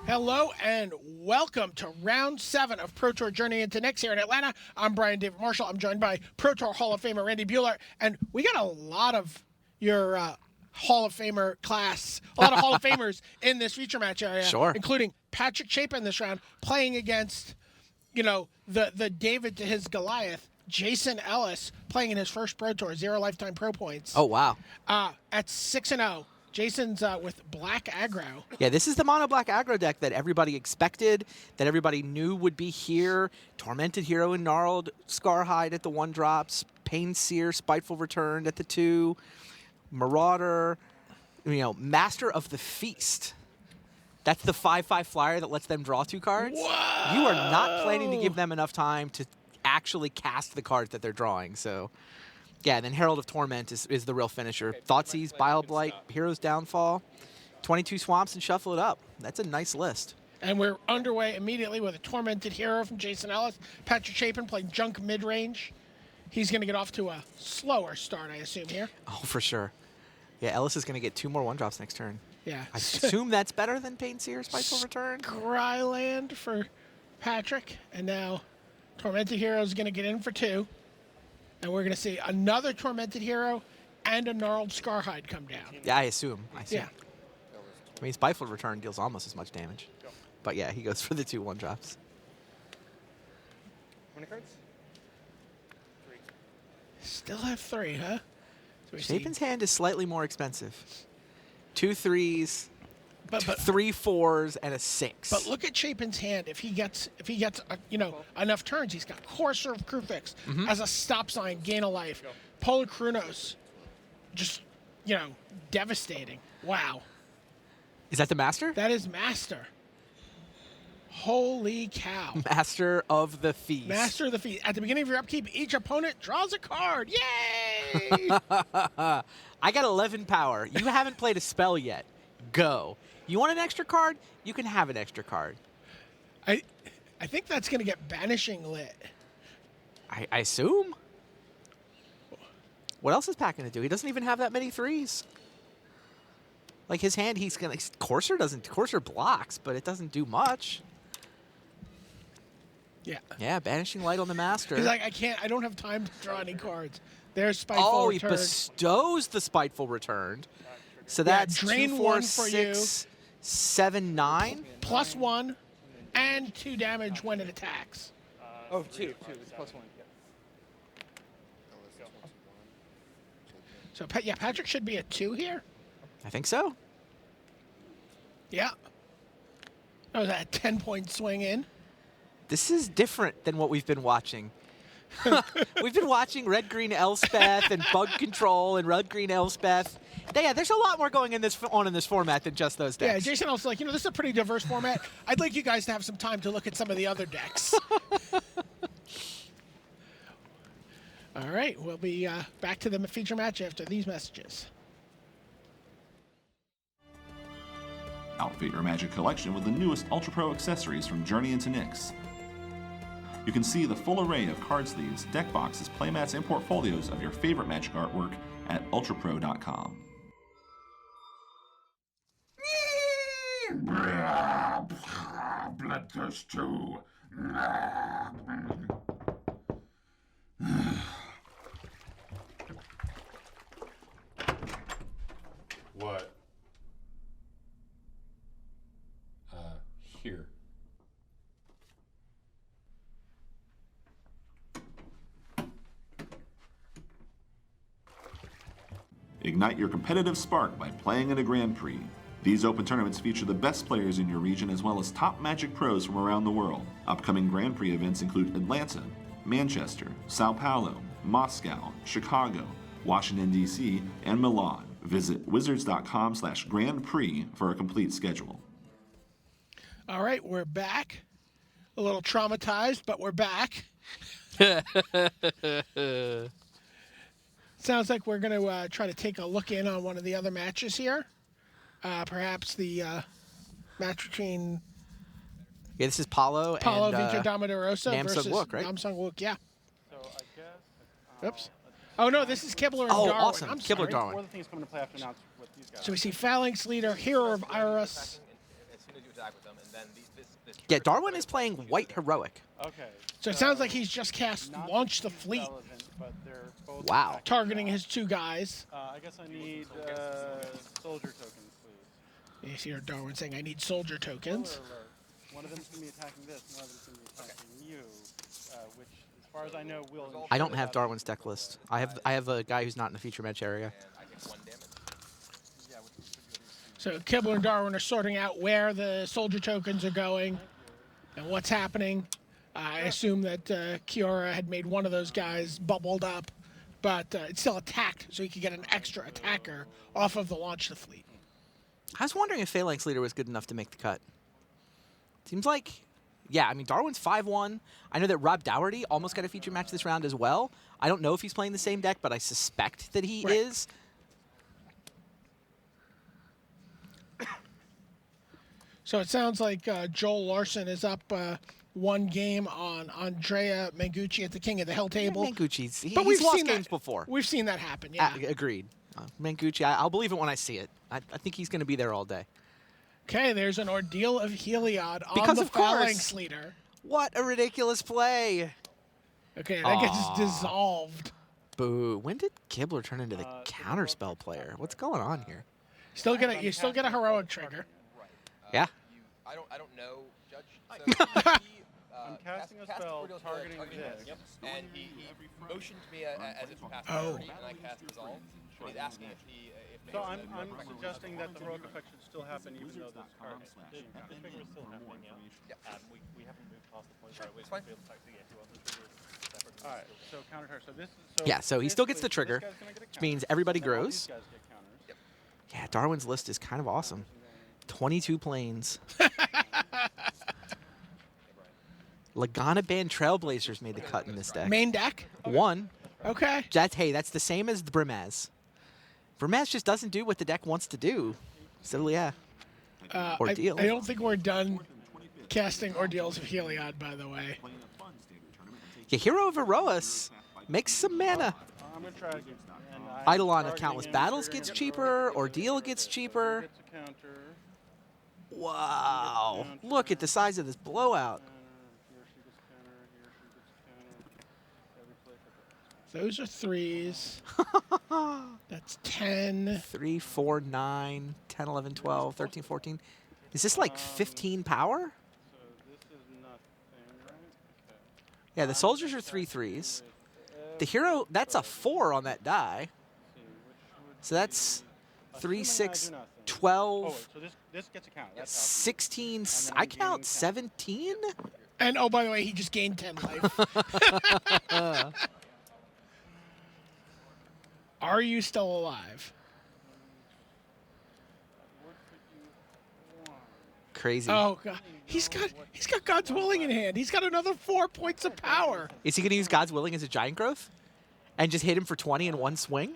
Hello and welcome to round 7 of Pro Tour Journey into Nyx here in Atlanta. I'm Brian David Marshall. I'm joined by Pro Tour Hall of Famer Randy Buehler, and we got a lot of your Hall of Famer class, a lot of Hall of Famers in this feature match area, Sure. including Patrick Chapin this round, playing against, you know, the David to his Goliath, Jason Ellis, playing in his first Pro Tour, 0 lifetime pro points. Oh, wow. At 6-0. Jason's with Black Aggro. Yeah, this is the Mono-Black Aggro deck that everybody expected, that everybody knew would be here. Tormented Hero and Gnarled Scarhide at the 1 drops. Pain Seer, Spiteful Return at the 2. Marauder, Master of the Feast. That's the 5/5 flyer that lets them draw 2 cards. Whoa! You are not planning to give them enough time to actually cast the cards that they're drawing, so... Yeah, and then Herald of Torment is the real finisher. Thoughtseize, Bile Blight, Hero's Downfall, 22 Swamps, and shuffle it up. That's a nice list. And we're underway immediately with a Tormented Hero from Jason Ellis. Patrick Chapin playing Junk mid-range. He's going to get off to a slower start, I assume, here. Oh, for sure. Yeah, Ellis is going to get 2 more 1-drops next turn. Yeah. I assume that's better than Pain Seer, Spiteful Return? Scryland for Patrick. And now Tormented Hero is going to get in for 2. And we're going to see another Tormented Hero and a Gnarled Scarhide come down. Yeah, I assume. Yeah. I mean, Spiteful Return deals almost as much damage. But yeah, he goes for the 2 1-drops. How many cards? 3. Still have 3, huh? So we Chapin's hand is slightly more expensive. 2 3s, but 3 4s, and a 6. But look at Chapin's hand. If he gets enough turns, he's got Courser of Krufix as a stop sign, gain a life. Polar Chronos, just devastating. Wow. Is that the Master? That is Master. Holy cow. Master of the Feast. Master of the Feast. At the beginning of your upkeep, each opponent draws a card. Yay! I got 11 power. You haven't played a spell yet. Go. You want an extra card? You can have an extra card. I think that's going to get Banishing lit. I assume. What else is Pat going to do? He doesn't even have that many 3s. Like his hand, he's going to... Courser blocks, but it doesn't do much. Yeah. Yeah, Banishing Light on the Master. He's like, I don't have time to draw any cards. There's Spiteful Oh, Return. he bestows the Spiteful Return. So that's drain 2, 4, 1 for 6, 7, 9. +1 and 2 damage when it attacks. Oh, 2. It's +1. Yeah. So, Patrick should be at 2 here. I think so. Yeah. That was a 10-point swing in. This is different than what we've been watching. We've been watching Red-Green Elspeth and Bug Control and Red-Green Elspeth. Yeah, there's a lot more going in this format than just those decks. Yeah, Jason also like, this is a pretty diverse format. I'd like you guys to have some time to look at some of the other decks. All right, we'll be back to the feature match after these messages. Outfit your Magic collection with the newest Ultra Pro accessories from Journey into Nyx. You can see the full array of card sleeves, deck boxes, playmats, and portfolios of your favorite Magic artwork at ultrapro.com. Bloodthirst 2. What? Here. Ignite your competitive spark by playing in a Grand Prix. These open tournaments feature the best players in your region as well as top Magic pros from around the world. Upcoming Grand Prix events include Atlanta, Manchester, Sao Paulo, Moscow, Chicago, Washington, D.C., and Milan. Visit wizards.com/Grand Prix for a complete schedule. All right, we're back. A little traumatized, but we're back. Sounds like we're going to try to take a look in on one of the other matches here. Perhaps the match between Yeah, this is Paulo and Vitra Damadorosa Namsung versus Wook, right? Namsung Wook, yeah. So I guess. Oops. Oh, no, this is Kibler and Oh, Darwin. awesome. I'm Kibler sorry. Darwin. One of the things coming to play after now with these guys. So we see Phalanx Leader, Hero of Iris, attack with them, and then this Yeah, Darwin is playing white heroic. Okay. So it sounds like he's just cast not Launch the too Fleet, relevant, but they're both Wow. attacking targeting back. his 2 guys. I guess I need soldier tokens, please. You hear Darwin saying, I need soldier tokens. Spoiler alert. One of them's going to be attacking this, one of them's going to be attacking you, which, as far as I know, will. I don't have Darwin's deck list. I have a guy who's not in the feature match area. and I get 1 damage. Yeah, which would be So Kibble and Darwin are sorting out where the soldier tokens are going and what's happening. I assume that Kiora had made one of those guys bubbled up, but it's still attacked, so he could get an extra attacker off of the Launch the Fleet. I was wondering if Phalanx Leader was good enough to make the cut. Seems like, yeah, I mean, Darwin's 5-1. I know that Rob Dougherty almost got a feature match this round as well. I don't know if he's playing the same deck, but I suspect that he Right. is. So it sounds like Joel Larson is up 1 game on Andrea Mangucci at the King of the Hill table. Mangucci's, But he's lost seen games that, before. We've seen that happen, yeah. Agreed. Mangucci, I'll believe it when I see it. I think he's going to be there all day. Okay, there's an Ordeal of Heliod on Because the of course. Phalanx Leader. What a ridiculous play. Okay, that gets dissolved. Boo. When did Kibler turn into the counterspell player? What's going on here? You still get a heroic trigger. Right. Yeah. I don't know, Judge. So he, I'm casting a cast spell Ordeal to targeting this, this. and he motioned me as if to pass Oh. priority, and I cast Resolve. And he's asking if he So I'm suggesting that the heroic effect should still happen even though this card is being cast. The trigger is still happening, yeah. We haven't moved past the point where It's fine. we feel like, yeah, if you want the trigger is separate. All right, so counter target. So this. Yeah, so he still gets the basically, trigger, this guy's gonna get a which counter, means everybody and then all grows. these guys get counters. Yeah, Darwin's list is kind of awesome. 22 planes. Lagana Band Trailblazers made the cut in this deck. Main deck? 1. Okay. That's the same as the Brimaz. Brimaz just doesn't do what the deck wants to do. So, yeah. Ordeal. I don't think we're done casting Ordeals of Heliod, by the way. Yeah, Hero of Erois makes some mana. I'm gonna try again. And I'm Eidolon of targeting Countless him, Battles triggering gets a cheaper. heroic. Ordeal gets cheaper. Gets a counter. Wow. Look at the size of this blowout. Here she gets counter. Here she gets counter. Every play for Those are 3s. That's 10. 3, 4, 9, 10, 11, 12, 13, 14. Is this like 15 power? So this is nothing, right? Okay. Yeah, the soldiers are 3 3s. The hero, that's a 4 on that die. So that's 3, 6, 12, Oh, so this gets a counter. That's how 16. then I I'm gaining count 10. 17? And oh, by the way, he just gained 10 life. Are you still alive? Crazy. Oh god, he's got God's Willing in hand. He's got another 4 points of power. Is he going to use God's Willing as a giant growth? And just hit him for 20 in one swing?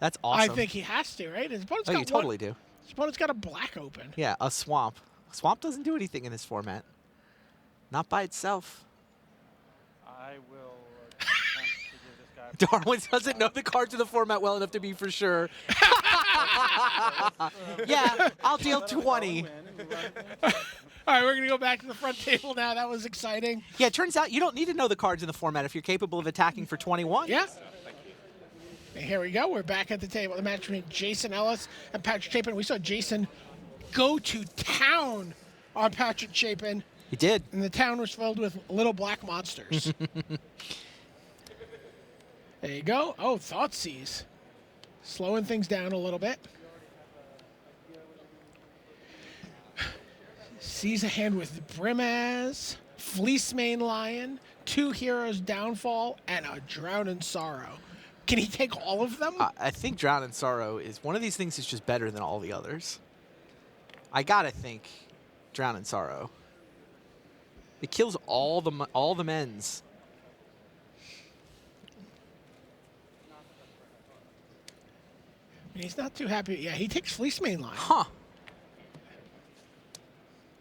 That's awesome. I think he has to, right? His opponent's Oh, got you totally do. His opponent's got a black open. Yeah, a swamp. Swamp doesn't do anything in this format. Not by itself. I will attempt to give this guy. Darwin doesn't know the cards of the format well enough to be for sure. Yeah, I'll deal 20. All right, we're gonna go back to the front table now. That was exciting. Yeah, it turns out you don't need to know the cards in the format if you're capable of attacking for 21. Yeah. And here we go. We're back at the table. The match between Jason Ellis and Patrick Chapin. We saw Jason go to town on Patrick Chapin, He did. and the town was filled with little black monsters. There you go. Oh, Thoughtseize. Slowing things down a little bit. Sees a hand with Brimaz, Fleecemane Lion, 2 Heroes Downfall, and a Drown in Sorrow. Can he take all of them? I think Drown in Sorrow is one of these things that's just better than all the others. I gotta think Drown in Sorrow. It kills all the men's. He's not too happy. Yeah, he takes Fleecemane Lion. Huh.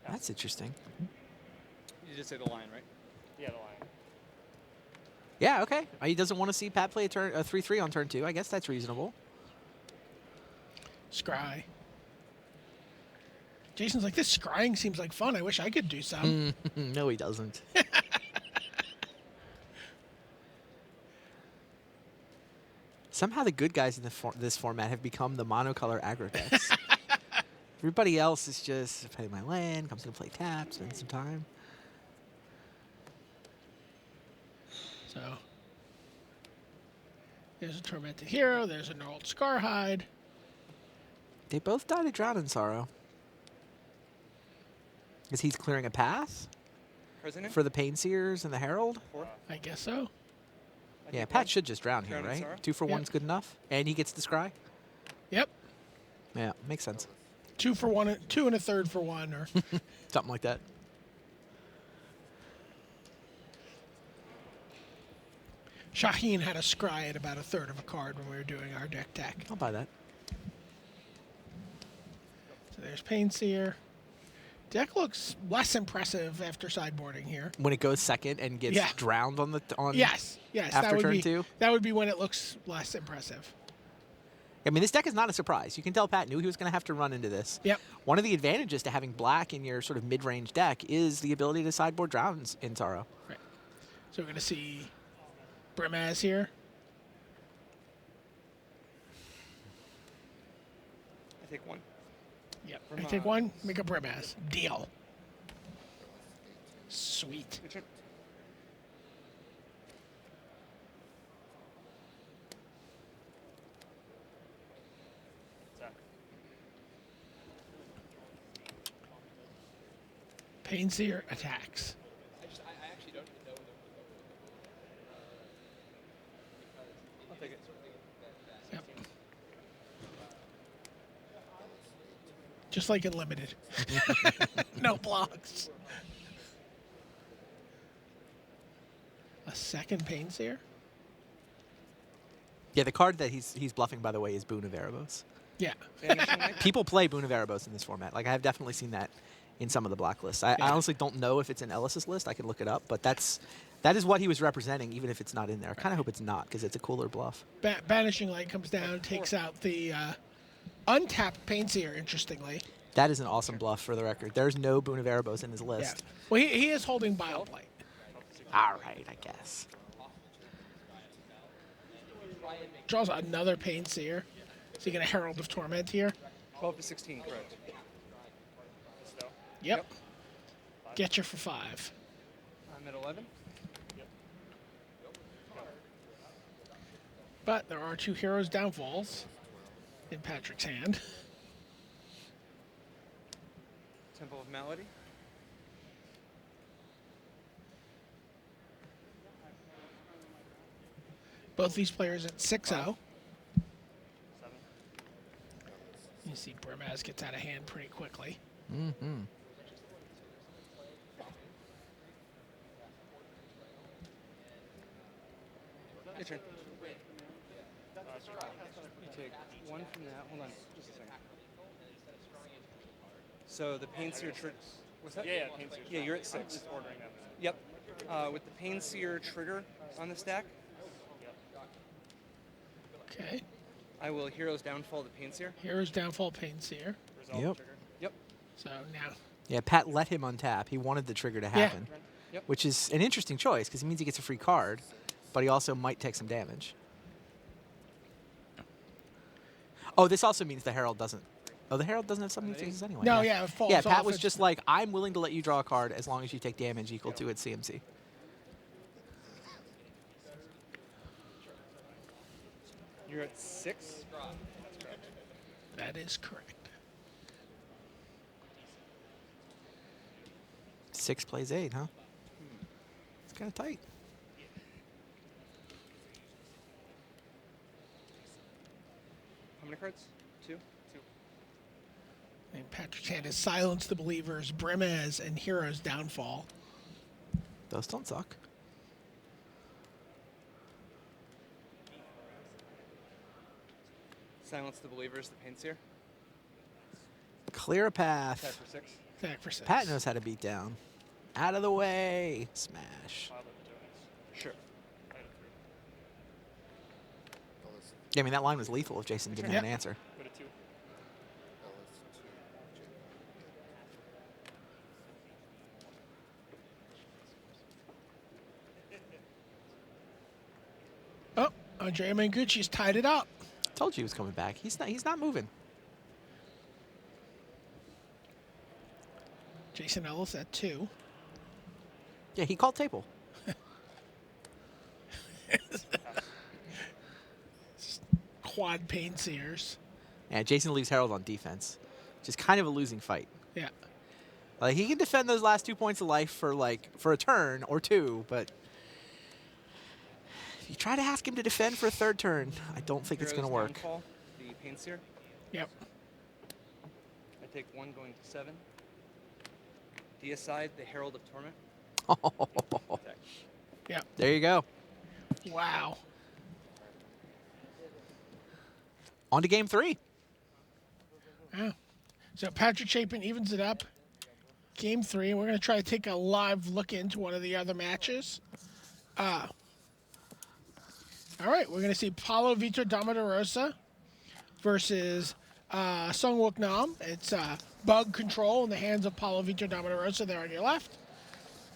That's interesting. You just say the line, right? Yeah, the line. Yeah, okay. He doesn't want to see Pat play a 3-3 on turn 2. I guess that's reasonable. Scry. Jason's like, this scrying seems like fun. I wish I could do some. No, he doesn't. Somehow the good guys in this format have become the monocolor aggro decks. Everybody else is just play my land, comes in to play tap, spend some time. So there's a Tormented Hero. There's an old Scarhide. They both died of Drown in Sorrow. Is he's clearing a path President? for the Painseers and the Herald? I guess so. Yeah, Pat should just drown here, Drown in right? Sorrow? 2 for Yep. 1's good enough, and he gets the scry. Yep. Yeah, makes sense. 2 for 1, 2 and a third for 1, or Something like that. Shaheen had a scry at about a third of a card when we were doing our deck tech. I'll buy that. So there's Painseer. Deck looks less impressive after sideboarding here. When it goes second and gets Yeah. drowned on the Yes, after that would turn be 2? that would be when it looks less impressive. I mean, this deck is not a surprise. You can tell Pat knew he was going to have to run into this. Yep. One of the advantages to having black in your sort of mid-range deck is the ability to sideboard drowns in Sorrow. Right. So we're going to see Brimaz here. I take one. Yep. I take one, make a Brimaz. Deal. Sweet. Your turn. Zach. Painseer attacks. I actually don't even know I'll take it. Yep. Just like in Limited. No blocks. A second Painseer? Yeah, the card that he's bluffing, by the way, is Boon of Erebos. Yeah. Vanishing Light. People play Boon of Erebos in this format. Like, I have definitely seen that in some of the black lists. I honestly don't know if it's in Ellis's list. I can look it up, but that is what he was representing, even if it's not in there. I kind of hope it's not, because it's a cooler bluff. Banishing Light comes down, takes out the untapped Painseer, interestingly. That is an awesome bluff, for the record. There's no Boon of Erebos in his Yeah. list. Well, he is holding Bile Blight. All right, I guess. Draws another Painseer. Is he going to Herald of Torment here? 12 to 16, correct. Yep. Get you for 5. I'm at 11. But there are 2 Heroes Downfalls in Patrick's hand. Temple of Malady. Both these players at 6-0. 7. You see Brimaz gets out of hand pretty quickly. Mm-hmm. Your turn. You take one from that. Hold on, just a second. So the Painseer trigger. What's that? Yeah, Painseer. Yeah, you're at I'm 6. just ordering them. Yep. With the Painseer trigger on the stack, Okay. I will Hero's Downfall the Painseer. Heroes Downfall Painseer. Resolve Yep. trigger. Yep. So now, Yeah, Pat let him untap. He wanted the trigger to happen, Yep. which is an interesting choice, because it means he gets a free card, but he also might take some damage. Oh, this also means the Herald doesn't. Oh, the Herald doesn't have summoning phases anyway. no, yeah, it falls Yeah, off. Pat was It's- just like, I'm willing to let you draw a card as long as you take damage equal to its CMC. You're at 6. That is correct. 6 plays 8, huh? It's kind of tight. How many cards? 2. And Patrick's hand is Silence the Believers, Brimaz, and Heroes Downfall. Those don't suck. Silence the Believers, the Painseer. Clear a Attack path. for 6. Attack for 6. Pat knows how to beat down. Out of the way. Smash. Pile of the tokens. Sure. I had 3. Yeah, I mean, that line was lethal if Jason didn't have an answer. Go to 2. Andrea Mangucci's tied it up. Told you he was coming back. He's not moving. Jason Ellis at 2. Yeah, he called table. Quad pain sears. Yeah, Jason leaves Harold on defense. Just kind of a losing fight. Yeah. Like, he can defend those last 2 points of life for a turn or 2, but if you try to ask him to defend for a 3rd turn, I don't think it's going to work. Downfall, the pain sear. Yep. I take 1 going to 7. Deicide, the Herald of Torment. Attack. Yep. There you go. Wow. On to game 3. Yeah. So Patrick Chapin evens it up. Game 3. We're going to try to take a live look into one of the other matches. All right. We're going to see Paulo Vitor Damarosa versus Sung Wook Nam. It's bug control in the hands of Paulo Vitor Damarosa there on your left.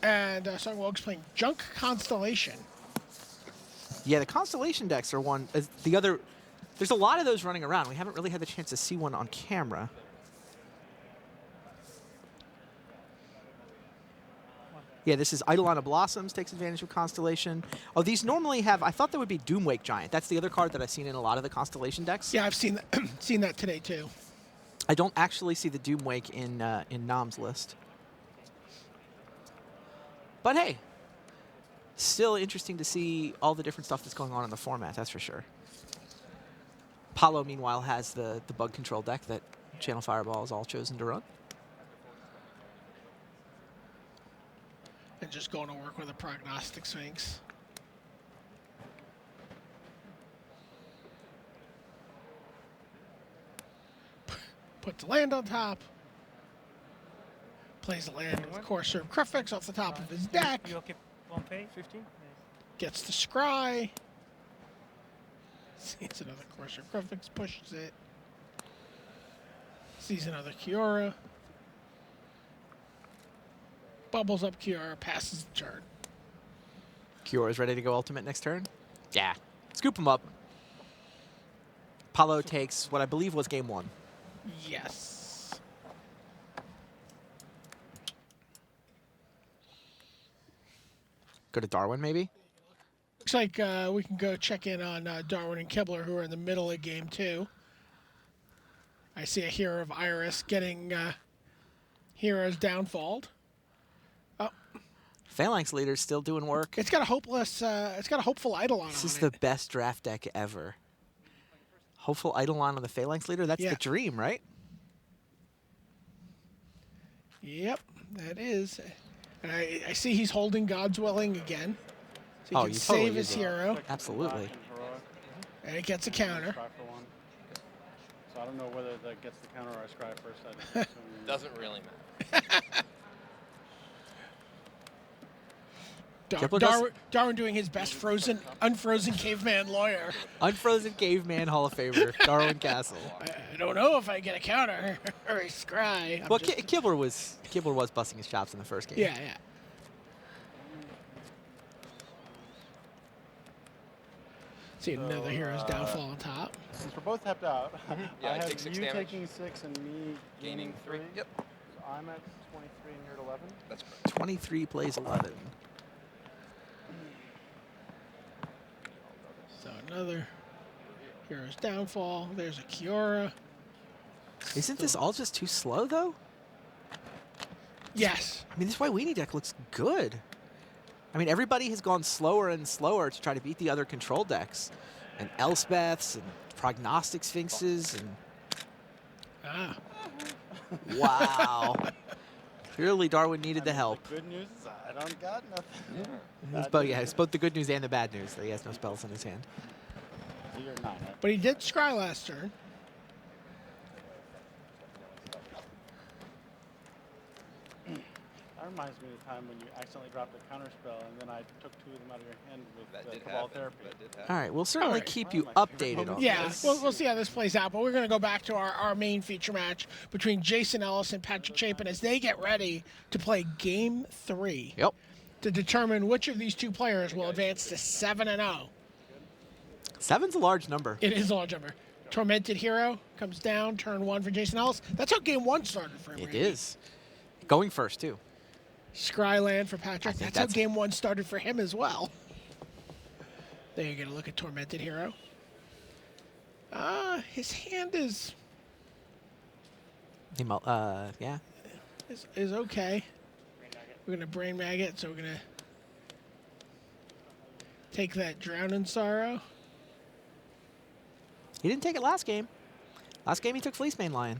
And Sung Wook's playing Junk Constellation. Yeah, the Constellation decks are one. The other, there's a lot of those running around. We haven't really had the chance to see one on camera. Yeah, this is Eidolon of Blossoms, takes advantage of Constellation. Oh, these normally have, I thought there would be Doomwake Giant. That's the other card that I've seen in a lot of the Constellation decks. Yeah, I've seen that, seen that today too. I don't actually see the Doomwake in Nam's list. But hey, still interesting to see all the different stuff that's going on in the format, that's for sure. Paulo, meanwhile, has the bug control deck that Channel Fireball has all chosen to run. And just going to work with a Prognostic Sphinx. Puts the land on top. Plays the land with Courser of Crufix off the top of his deck. You okay? 1 pay? 15? Gets the Scry. Sees another Courser of Crufix, pushes it. Sees another Kiora. Bubbles up Kiora, passes the turn. Kiora's ready to go ultimate next turn? Yeah. Scoop him up. Paulo takes what I believe was game 1. Yes. Go to Darwin, maybe? Looks like we can go check in on Darwin and Kibler, who are in the middle of game 2. I see a Hero of Iris getting Heroes downfalled. Oh, Phalanx Leader's still doing work. it's got a hopeless. It's got a hopeful Eidolon This on is it. the best draft deck ever. Hopeful Eidolon on the Phalanx Leader? That's Yeah. the dream, right? Yep, that is. And I see he's holding God's Willing again. So he Oh, can you save totally his did. hero, Absolutely. And heroic. and it gets a counter. Scry for 1. So I don't know whether that gets the counter or I scry first. I assume Doesn't really matter. Kibler does- Darwin doing his best unfrozen caveman lawyer. Unfrozen Caveman Hall of Famer, Darwin Castle. I don't know if I get a counter or a scry. I'm Well, just- Kibler was busting his chops in the first game. yeah, yeah. See another hero's downfall on top. since we're both tapped out, Yeah, I I have take 6 you damage. taking 6 and me Gaining 3. Yep. So I'm at 23 and you're at 11. That's correct. 23 plays 11. So another hero's downfall. There's a Kiora. Isn't this all just too slow, though? Yes. I mean, this White deck looks good. I mean, everybody has gone slower and slower to try to beat the other control decks. And Elspeths and Prognostic Sphinxes and... Ah. Wow. Clearly, Darwin needed the help. The good news is I don't got nothing. It's both the good news and the bad news that he has no spells in his hand. You're not, right? But he did scry last turn. That reminds me of the time when you accidentally dropped a counter spell and then I took 2 of them out of your hand with That did Cabal happen. Therapy. That did All happen. right, we'll certainly All right. keep One you of my favorite updated on moments. Yeah, this. we'll see how this plays out. But we're going to go back to our main feature match between Jason Ellis and Patrick Chapin as they get ready to play Game 3 Yep. to determine which of these two players will advance to 7-0. 7's a large number. It is a large number. Tormented Hero comes down, turn 1 for Jason Ellis. That's how game 1 started for him. It Randy. is. Going first, too. Scryland for Patrick. I think That's how game 1 started for him as well. There you get a look at Tormented Hero. His hand is Yeah. is okay. We're gonna Brain Maggot, so we're gonna take that Drown in Sorrow. He didn't take it last game. Last game he took Fleece Mane Lion.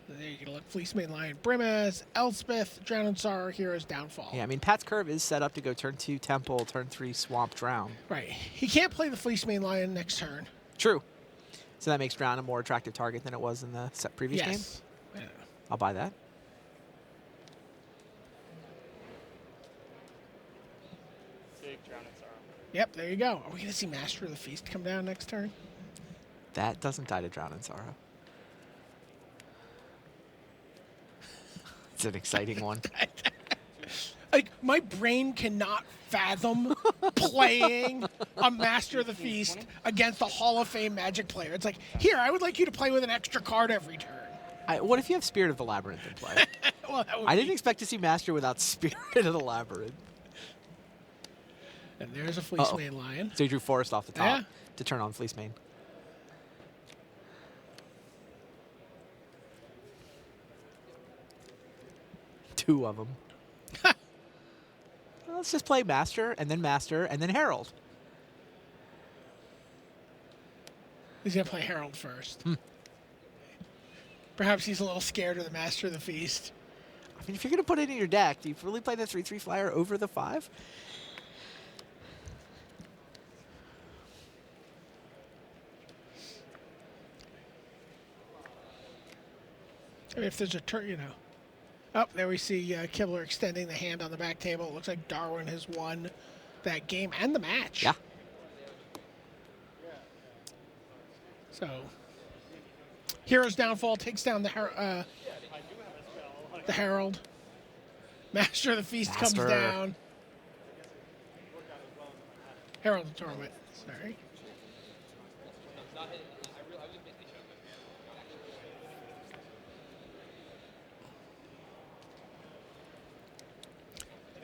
There you go. Look, Fleece Mane Lion, Brimaz, Elspeth, Drown in Sorrow, Hero's Downfall. Yeah, I mean, Pat's curve is set up to go turn 2 Temple, turn 3 Swamp, Drown. Right. He can't play the Fleece Mane Lion next turn. True. So that makes Drown a more attractive target than it was in the previous game. Yes. Yeah. I'll buy that. Big Drown in Sorrow. Yep, there you go. Are we going to see Master of the Feast come down next turn? That doesn't die to Drown in Sorrow. It's an exciting one. Like, my brain cannot fathom playing a Master of the Feast against a Hall of Fame Magic player. It's like, here, I would like you to play with an extra card every turn. What if you have Spirit of the Labyrinth in play? Well, that would I be- didn't expect to see Master without Spirit of the Labyrinth. And there's a Fleece Mane Lion. So he drew Forest off the top Yeah. to turn on Fleece Mane. Two of them. Well, let's just play Master, and then Herald. He's going to play Herald first. Perhaps he's a little scared of the Master of the Feast. I mean, if you're going to put it in your deck, do you really play the 3/3 flyer over the 5? I mean, if there's a turn, you know. Oh, there we see Kibler extending the hand on the back table. It looks like Darwin has won that game and the match. Yeah. So, Hero's Downfall takes down the Herald. Master of the Feast Master. comes down. Herald of Torment. Sorry.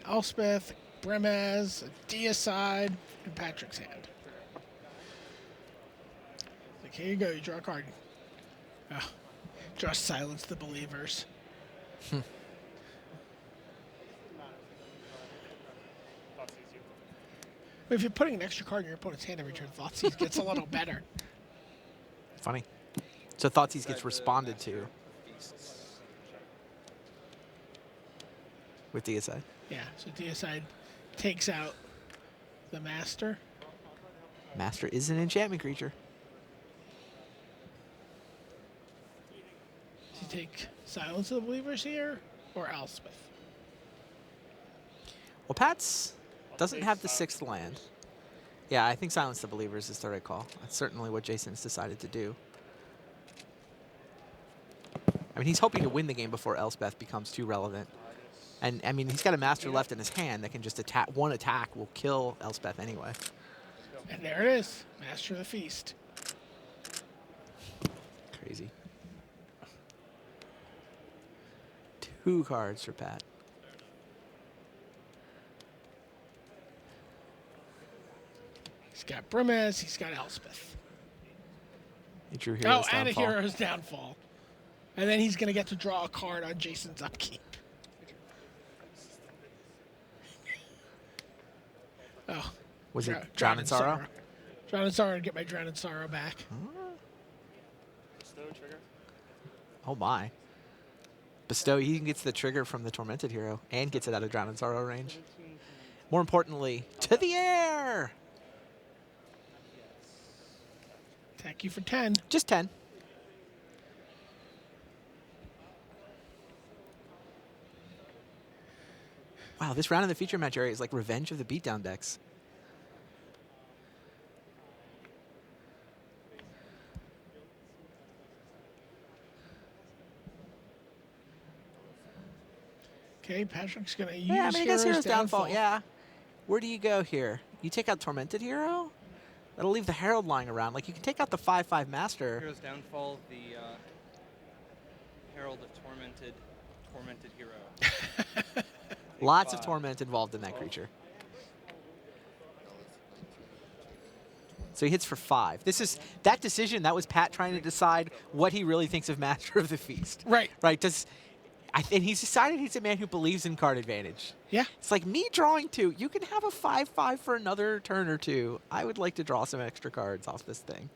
Elspeth, Brimaz, Deicide, and Patrick's hand. Like, here you go, you draw a card. Oh, just Silence the Believers. If you're putting an extra card in your opponent's hand every turn, Thoughtseize gets a little better. Funny. So Thoughtseize gets responded to with Deicide. Yeah, so Deicide takes out the Master. Master is an enchantment creature. Does he take Silence of the Believers here, or Elspeth? Well, Pat's doesn't have the 6th land. Yeah, I think Silence the Believers is the right call. That's certainly what Jason's decided to do. I mean, he's hoping to win the game before Elspeth becomes too relevant. And, I mean, he's got a Master left in his hand that can just attack. One attack will kill Elspeth anyway. And there it is, Master of the Feast. Crazy. 2 cards for Pat. He's got Brimaz, he's got Elspeth. He drew Hero's Oh, and a Downfall. Hero's Downfall. And then he's going to get to draw a card on Jason's upkeep. Oh. Was it Drown in Sorrow? Drown in Sorrow and get my Drown in Sorrow back. Bestow trigger. Oh my. Bestow, he gets the trigger from the Tormented Hero and gets it out of Drown in Sorrow range. More importantly, to the air! Attack you for 10. Just 10. Wow, this round in the feature match area is like Revenge of the Beatdown decks. Okay, Patrick's going to use Yeah, I mean, I guess Hero's Downfall. Downfall. Yeah. Where do you go here? You take out Tormented Hero? That'll leave the Herald lying around. Like, you can take out the 5/5 Master. Hero's downfall, the Herald of Tormented Hero. Lots of 5. torment involved in that creature. So he hits for 5. This is that decision. That was Pat trying to decide what he really thinks of Master of the Feast. Right. Right. And he's decided he's a man who believes in card advantage. Yeah. It's like me drawing 2. You can have a 5/5 for another turn or 2. I would like to draw some extra cards off this thing.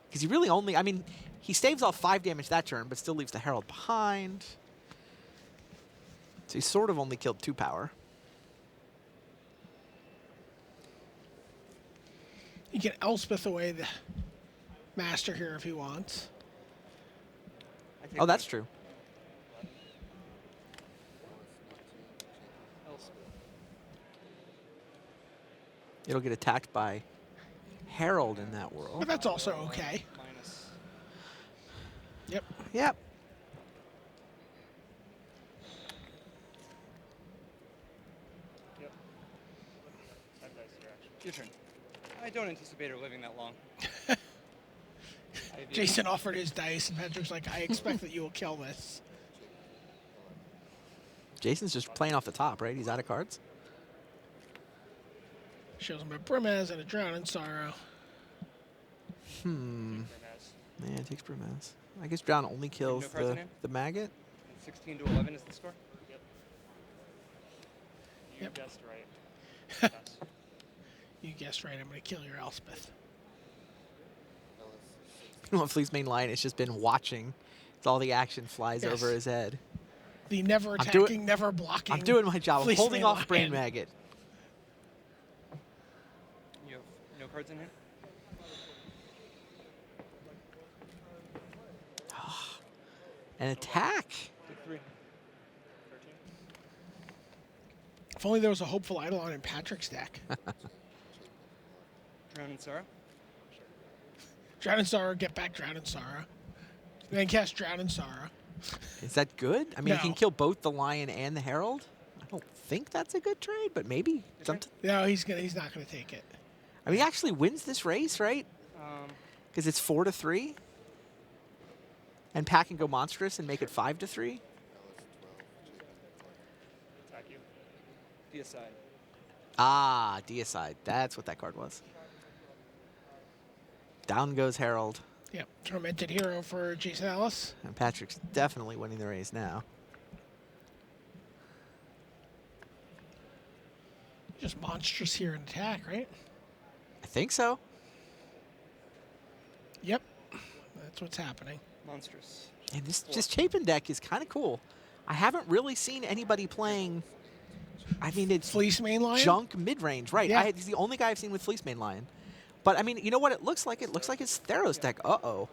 Because he really only, I mean, he staves off 5 damage that turn, but still leaves the Herald behind. So he sort of only killed 2 power. He can Elspeth away the Master here if he wants. I take Oh, that's one. true. Elspeth. It'll get attacked by Herald in that world. But that's also okay. Minus. Yep. Yep. Yep. That dice here, actually. Your turn. I don't anticipate her living that long. Jason offered his dice, and Patrick's like, I expect that you will kill this. Jason's just playing off the top, right? He's out of cards. Shows him a Brimaz and a Drown in Sorrow. Hmm. Grimaz. Yeah, it takes Brimaz. I guess Drown only kills No cards in hand? the maggot. 16 to 11 is the score. Yep. You Yep. guessed right. Yes. You guessed right, I'm going to kill your Elspeth. Well, Flea's main line has just been watching as all the action flies Yes. over his head. The never I'm doing- attacking, never blocking. I'm doing my job. I'm Fleece holding main off Brain lion. Maggot. You have no cards in hand? An attack. Take 3. 13. If only there was a Hopeful Eidolon in Patrick's deck. Drown in Sorrow. Drown in Sorrow, get back Drown in Sorrow. And then cast Drown in Sorrow. Is that good? I mean, he No. can kill both the lion and the herald. I don't think that's a good trade, but maybe something. No, he's not gonna take it. I mean, he actually wins this race, right? Because it's 4-3, and Pat can go monstrous and make it 5-3. Attack you. Deicide. Ah, Deicide. That's what that card was. Down goes Herald, Yep. Tormented Hero for Jason Ellis. and Patrick's definitely winning the race now. Just monstrous here in attack, right? I think so. Yep. That's what's happening. Monstrous. And this Chapin deck is kind of cool. I haven't really seen anybody playing. I mean, it's Fleece main line. junk mid-range, right? Yeah. He's the only guy I've seen with Fleece main line. But I mean, you know what it looks like? It looks like it's Theros deck. Uh-oh.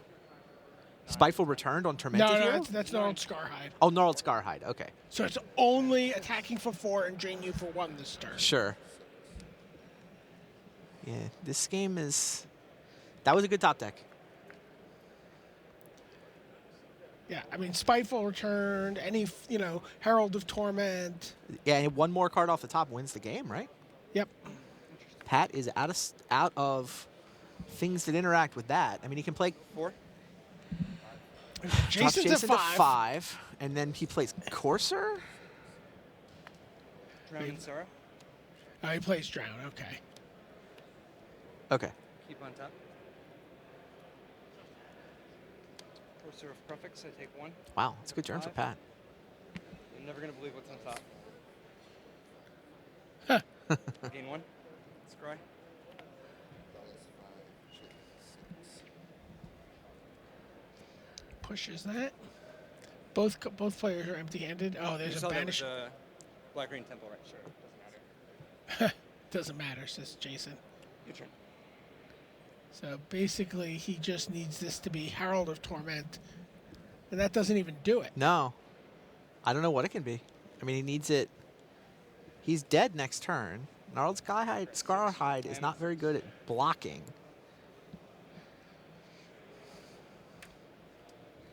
Spiteful Returned on Tormented No, Hero? that's Gnarled Scarhide. Oh, Gnarled Scarhide. Okay. So it's only attacking for 4 and drain you for 1 this turn. Sure. Yeah, this game is... That was a good top deck. Yeah, I mean, Spiteful Returned, any, Herald of Torment. Yeah, and one more card off the top wins the game, right? Yep. Pat is out of things that interact with that. I mean, he can play... 4. drops Jason's Jason at to 5. 5, and then he plays Courser? Drown in Sorrow. Oh, he plays Drown. Okay. Okay. Keep on top. Courser of Prefix. I take 1. Wow, it's a good turn for 5. Pat. You're never going to believe what's on top. Huh. Gain 1. Scry. Pushes that. Both players are empty-handed. Oh, You there's saw a that banish. with the Black Green Temple, right? Sure. Doesn't matter. Doesn't matter, says Jason. Your turn. So basically, he just needs this to be Herald of Torment, and that doesn't even do it. No. I don't know what it can be. I mean, he needs it. He's dead next turn. Gnarled Scarhide is not very good at blocking.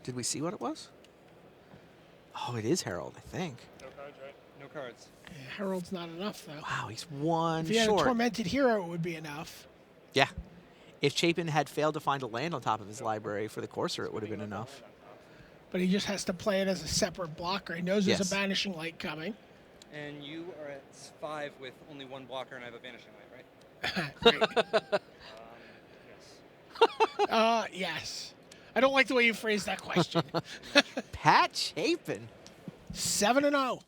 Did we see what it was? Oh, it is Herald, I think. No cards, right? No cards. Yeah, Herald's not enough, though. Wow, he's one If he had short. a Tormented Hero, it would be enough. Yeah. If Chapin had failed to find a land on top of his library for the Courser, it would have been enough. But he just has to play it as a separate blocker. He knows there's Yes. a Banishing Light coming. And you are at 5 with only 1 blocker, and I have a Vanishing Light, right? Right. Yes. Yes. I don't like the way you phrased that question. Pat Chapin. 7-0.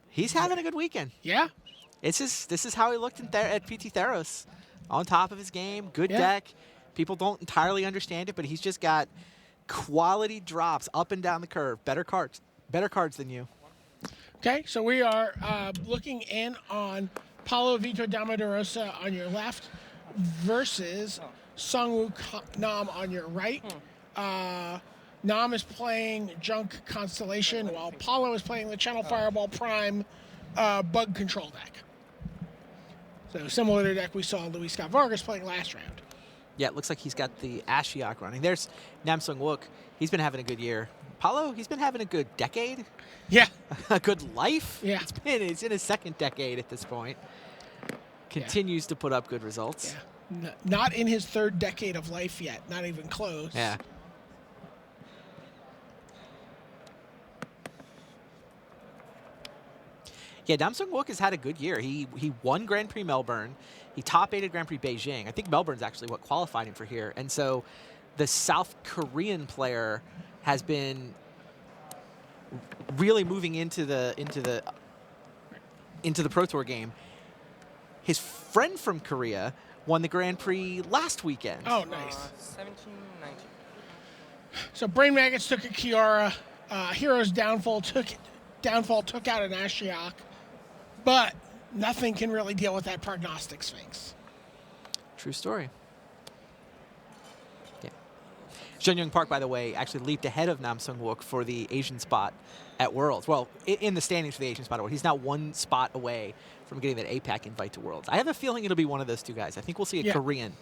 He's having a good weekend. Yeah. This is how he looked at PT Theros. On top of his game, good Yeah. deck. People don't entirely understand it, but he's just got quality drops up and down the curve. Better cards than you. Okay, so we are looking in on Paulo Vitor Damaderosa on your left versus Sungwoo Nam on your right. Nam is playing Junk Constellation while Paulo is playing the Channel Fireball Prime Bug Control deck. So similar to the deck we saw Luis Scott Vargas playing last round. Yeah, it looks like he's got the Ashiok running. There's Nam Sung Wook. He's been having a good year. Paulo, he's been having a good decade, Yeah. a good life. Yeah. It's in his second decade at this point. Continues to put up good results. Yeah. Not in his third decade of life yet. Not even close. Yeah. Yeah, Nam Sung Wook has had a good year. He won Grand Prix Melbourne. He top-8 Grand Prix Beijing. I think Melbourne's actually what qualified him for here. And so the South Korean player has been really moving into the Pro Tour game. His friend from Korea won the Grand Prix last weekend. Oh, nice. 17, 19. So Brain Maggots took a Kiara. Heroes Downfall took out an Ashiok. But nothing can really deal with that Prognostic Sphinx. True story. Yeah. Shenyang Park, by the way, actually leaped ahead of Nam Sung Wook for the Asian spot at Worlds. Well, in the standings for the Asian spot at Worlds. He's now one spot away from getting that APAC invite to Worlds. I have a feeling it'll be one of those two guys. I think we'll see a Korean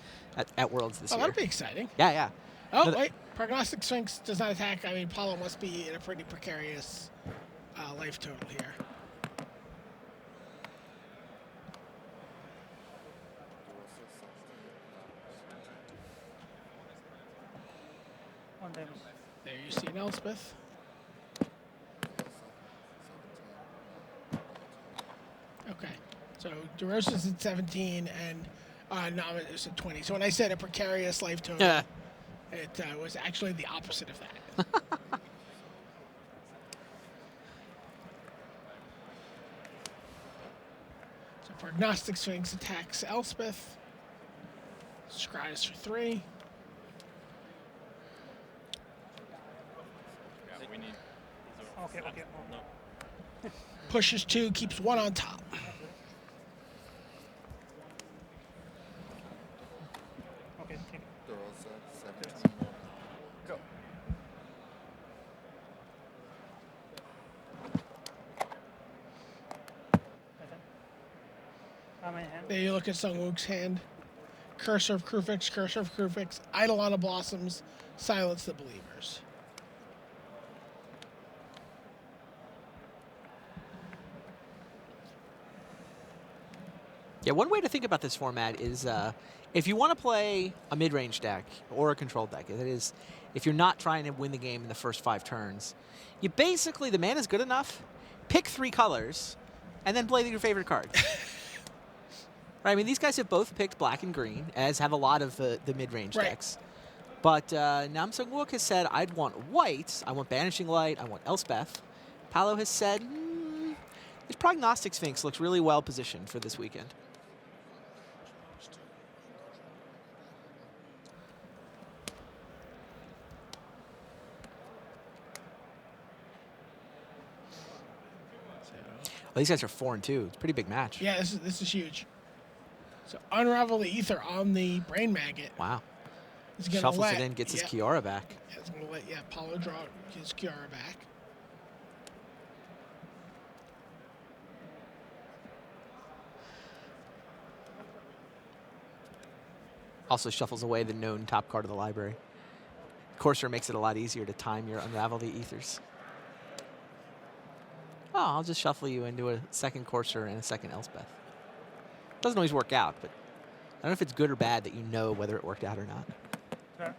at Worlds this year. That'll be exciting. Yeah, yeah. Oh, No, wait. Prognostic Sphinx does not attack. I mean, Paulo must be in a pretty precarious life total here. There you see an Elspeth. Okay. So DeRosa's at 17 and Nam is at 20. So when I said a precarious life total, Yeah. it was actually the opposite of that. So Prognostic Sphinx attacks Elspeth. Scries for 3. Okay. No. Pushes 2, keeps 1 on top. Okay, take it. Go. My hand. There you look at Sungwook's hand. Cursor of Krufix, Eidolon of Blossoms, Silence the Believers. Yeah, one way to think about this format is if you want to play a mid-range deck or a control deck, that is, if you're not trying to win the game in the first 5 turns, you basically, the mana is good enough, pick 3 colors, and then play your favorite card. Right, I mean, these guys have both picked black and green, as have a lot of the mid-range decks. But Nam Sung Wook has said, I'd want white, I want Banishing Light, I want Elspeth. Paulo has said, his Prognostic Sphinx looks really well positioned for this weekend. Well, these guys are 4 and 2. It's a pretty big match. Yeah, this is huge. So Unravel the Ether on the Brain Maggot. Wow. Is gonna Shuffles let, it in, gets his Kiara back. Yeah, it's going to let Paulo draw his Kiara back. Also shuffles away the known top card of the library. Courser makes it a lot easier to time your Unravel the Ethers. Oh, I'll just shuffle you into a second Courser and a second Elspeth. Doesn't always work out, but I don't know if it's good or bad that you know whether it worked out or not. Okay.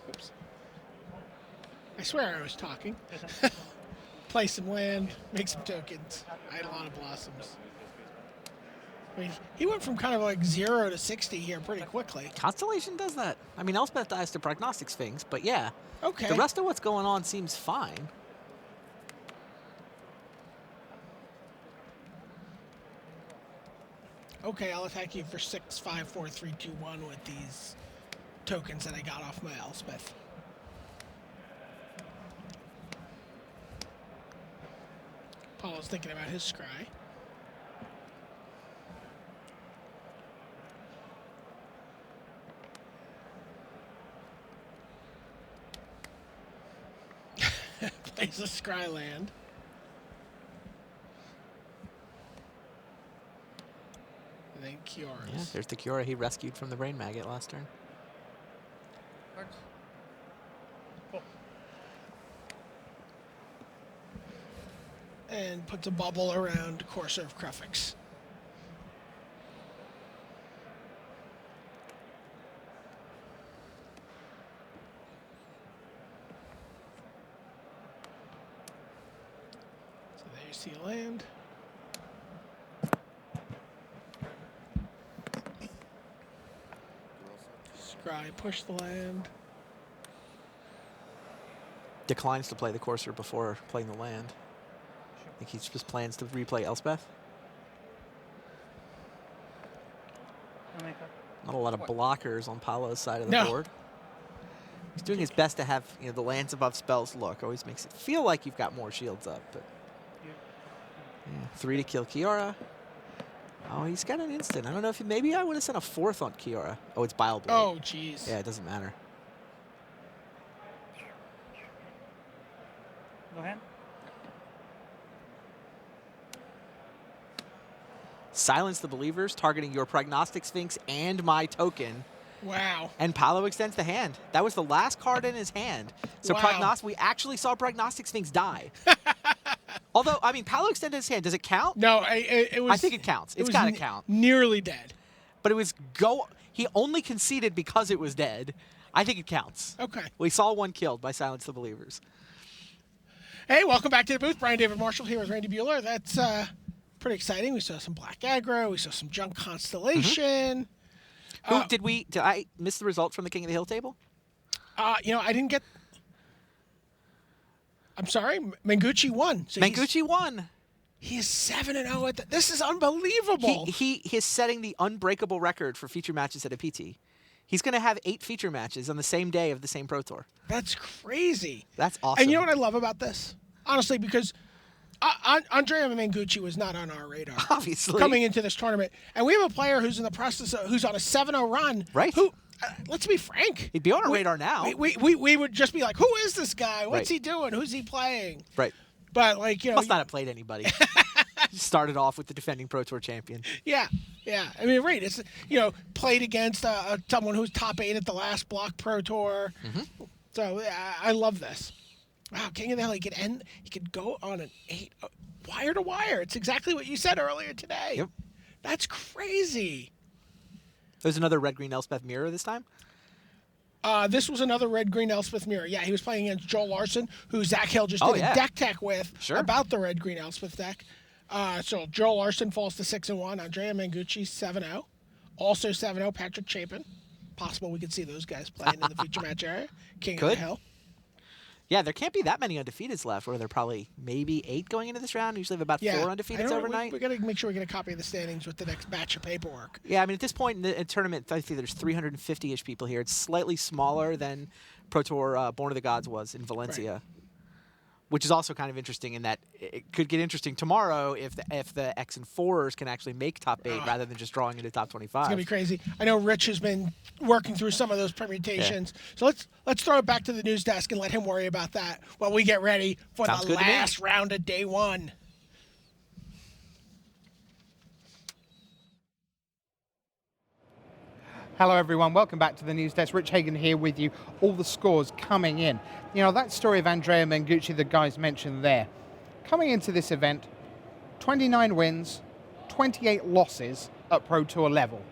Oops. I swear I was talking. Play some land, make some tokens. I had a lot of blossoms. I mean, he went from kind of like 0 to 60 here pretty quickly. Constellation does that. I mean, Elspeth dies to Prognostic Sphinx, but yeah. Okay. The rest of what's going on seems fine. Okay, I'll attack you for 6, 5, 4, 3, 2, 1 with these tokens that I got off my Elspeth. Paul's thinking about his scry. Plays a scry land. And then Kiora's. Yeah, there's the Kiora he rescued from the Brain Maggot last turn. And puts a bubble around Courser of Crufix. So there you see a land. Scry, push the land. Declines to play the Courser before playing the land. I think he just plans to replay Elspeth. Not a lot of blockers on Paolo's side of the board. He's doing his best to have the lands above spells look. Always makes it feel like you've got more shields up. But yeah, 3 to kill Kiora. Oh, he's got an instant. I don't know if maybe I would have sent a 4th on Kiora. Oh, it's Bile Blade. Oh, jeez. Yeah, it doesn't matter. No hand? Silence the Believers, targeting your Prognostic Sphinx and my token. Wow. And Paolo extends the hand. That was the last card in his hand. So Wow. we actually saw Prognostic Sphinx die. Although, I mean, Paolo extended his hand. Does it count? No, it was. I think it counts. It's got to count. Nearly dead. But it was he only conceded because it was dead. I think it counts. Okay. We saw one killed by Silence the Believers. Hey, welcome back to the booth. Brian David Marshall here with Randy Bueller. That's pretty exciting. We saw some Black Aggro. We saw some Junk Constellation. Did I miss the result from the King of the Hill table? I didn't get. I'm sorry, Mengucci won. So Mengucci won. He is 7-0 at this is unbelievable. He is setting the unbreakable record for feature matches at a PT. He's going to have 8 feature matches on the same day of the same Pro Tour. That's crazy. That's awesome. And you know what I love about this? Honestly, because Andrea Mengucci was not on our radar. Obviously. Coming into this tournament. And we have a player who's in the process of, who's on a 7-0 run. Right. Who, let's be frank. He'd be on our radar now. We would just be like, who is this guy? What's Right. he doing? Who's he playing? Right. But Must not have played anybody. Started off with the defending Pro Tour champion. Yeah. I mean, right. It's played against someone who's top 8 at the last Block Pro Tour. Mm-hmm. So I love this. Wow, King of the Hill. He could go on an 8 wire to wire. It's exactly what you said earlier today. Yep. That's crazy. There's another red-green Elspeth mirror this time. This was another red-green Elspeth mirror. Yeah, he was playing against Joel Larson, who Zach Hill just did a deck tech with about the red-green Elspeth deck. So Joel Larson falls to 6-1. Andrea Mengucci 7-0. Also 7-0, Patrick Chapin. Possible we could see those guys playing in the feature match area. King of the Hill. Yeah, there can't be that many undefeateds left, where there are probably maybe 8 going into this round. Usually have about 4 undefeateds overnight. We got to make sure we get a copy of the standings with the next batch of paperwork. Yeah, I mean, at this point in the tournament, I think there's 350-ish people here. It's slightly smaller than Pro Tour Born of the Gods was in Valencia. which is also kind of interesting in that it could get interesting tomorrow if the X and 4ers can actually make top 8 rather than just drawing into top 25. It's gonna be crazy. I know Rich has been working through some of those permutations. So let's throw it back to the news desk and let him worry about that while we get ready for Sounds the good to me. last round of day 1. Hello everyone, welcome back to the news desk. Rich Hagan here with you. All the scores coming in. You know, that story of Andrea Mengucci the guys mentioned there. Coming into this event, 29 wins, 28 losses at Pro Tour level.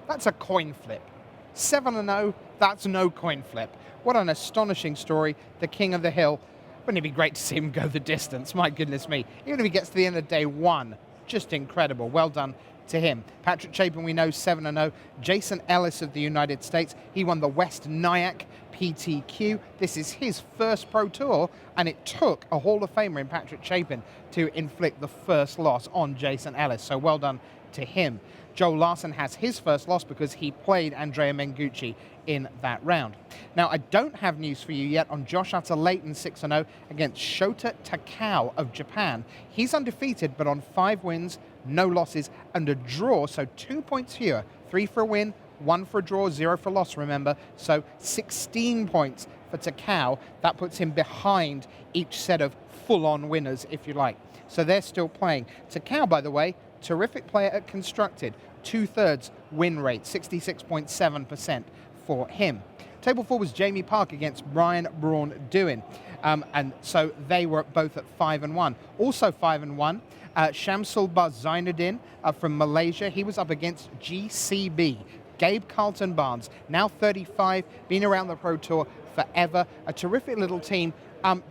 That's a coin flip. 7-0, that's no coin flip. What an astonishing story. The king of the hill. Wouldn't it be great to see him go the distance? My goodness me. Even if he gets to the end of day 1, just incredible. Well done to him. Patrick Chapin, we know, 7-0. Jason Ellis of the United States, he won the West Nyack PTQ. This is his first Pro Tour, and it took a Hall of Famer in Patrick Chapin to inflict the first loss on Jason Ellis. So well done to him. Joe Larson has his first loss because he played Andrea Mengucci in that round. Now, I don't have news for you yet on Josh Utter-Layton 6-0 against Shota Takao of Japan. He's undefeated, but on 5 wins, no losses, and a draw, so 2 points fewer. 3 for a win, 1 for a draw, 0 for a loss, remember. So 16 points for Takao. That puts him behind each set of full-on winners, if you like. So they're still playing. Takao, by the way, terrific player at Constructed. 2/3 win rate, 66.7% for him. Table 4 was Jamie Park against Brian Braun Dewin. And so they were both at 5-1. Also 5-1, Shamsul Zainuddin from Malaysia. He was up against GCB. Gabe Carlton Barnes, now 35, been around the Pro Tour forever. A terrific little team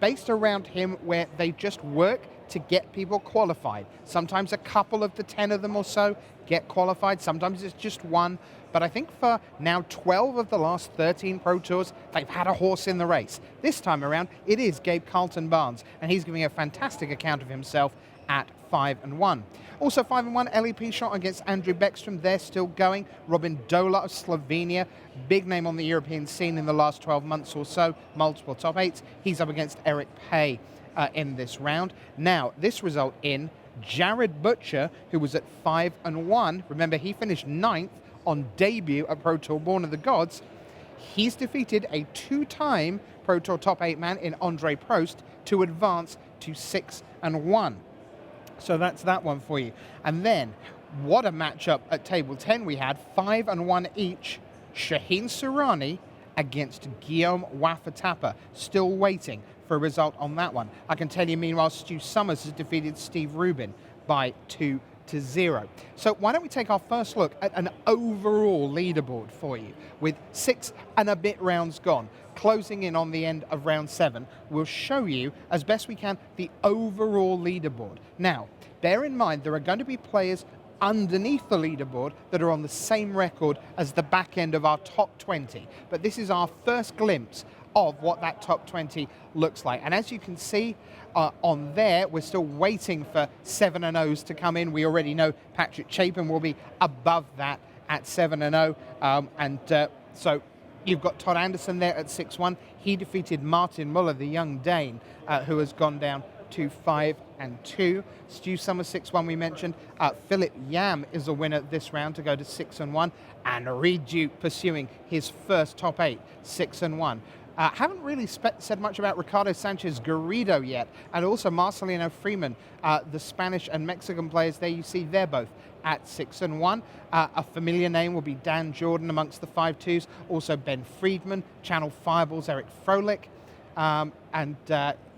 based around him where they just work to get people qualified. Sometimes a couple of the 10 of them or so get qualified. Sometimes it's just one. But I think for now 12 of the last 13 Pro Tours, they've had a horse in the race. This time around, it is Gabe Carlton Barnes, and he's giving a fantastic account of himself at 5-1. Also 5-1, Ellie Pichon against Andrew Beckstrom. They're still going. Robin Dola of Slovenia, big name on the European scene in the last 12 months or so, multiple top 8s. He's up against Eric Pay in this round. Now, this result in Jared Butcher, who was at 5-1. Remember, he finished 9th on debut at Pro Tour Born of the Gods. He's defeated a 2-time Pro Tour top 8 man in Andre Prost to advance to 6-1. So that's that one for you. And then, what a matchup at table 10 we had. 5-1 each. Shaheen Surani against Guillaume Wafatapa. Still waiting for a result on that one. I can tell you, meanwhile, Stu Summers has defeated Steve Rubin by 2-0. So why don't we take our first look at an overall leaderboard for you with 6 and a bit rounds gone. Closing in on the end of round 7, we'll show you, as best we can, the overall leaderboard. Now, bear in mind, there are going to be players underneath the leaderboard that are on the same record as the back end of our top 20. But this is our first glimpse of what that top 20 looks like. And as you can see on there, we're still waiting for 7-0s to come in. We already know Patrick Chapin will be above that at 7-0. So you've got Todd Anderson there at 6-1. He defeated Martin Muller, the young Dane, who has gone down to 5-2. Stu Summers 6-1 we mentioned. Philip Yam is a winner this round to go to 6-1. And Reed Duke pursuing his first top 8, 6-1. Haven't really said much about Ricardo Sanchez Garrido yet, and also Marcelino Freeman, the Spanish and Mexican players there. You see they're both at 6-1. A familiar name will be Dan Jordan amongst the 5-2s. Also Ben Friedman, Channel Fireball's Eric Froelich.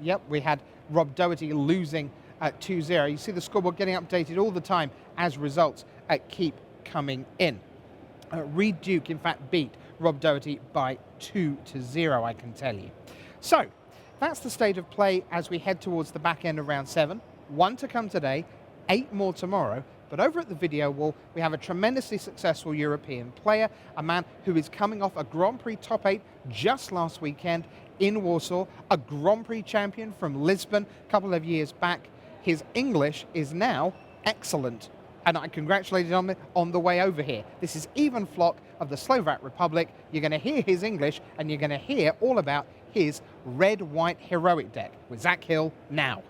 Yep, we had Rob Doherty losing at 2-0. You see the scoreboard getting updated all the time as results keep coming in. Reed Duke, in fact, beat Rob Doherty by 2-0, I can tell you. So, that's the state of play as we head towards the back end of round 7. 1 to come today, 8 more tomorrow. But over at the video wall, we have a tremendously successful European player, a man who is coming off a Grand Prix top 8 just last weekend in Warsaw, a Grand Prix champion from Lisbon a couple of years back. His English is now excellent, and I congratulate him on the way over here. This is Ivan Flock of the Slovak Republic. You're going to hear his English, and you're going to hear all about his red-white heroic deck with Zach Hill now.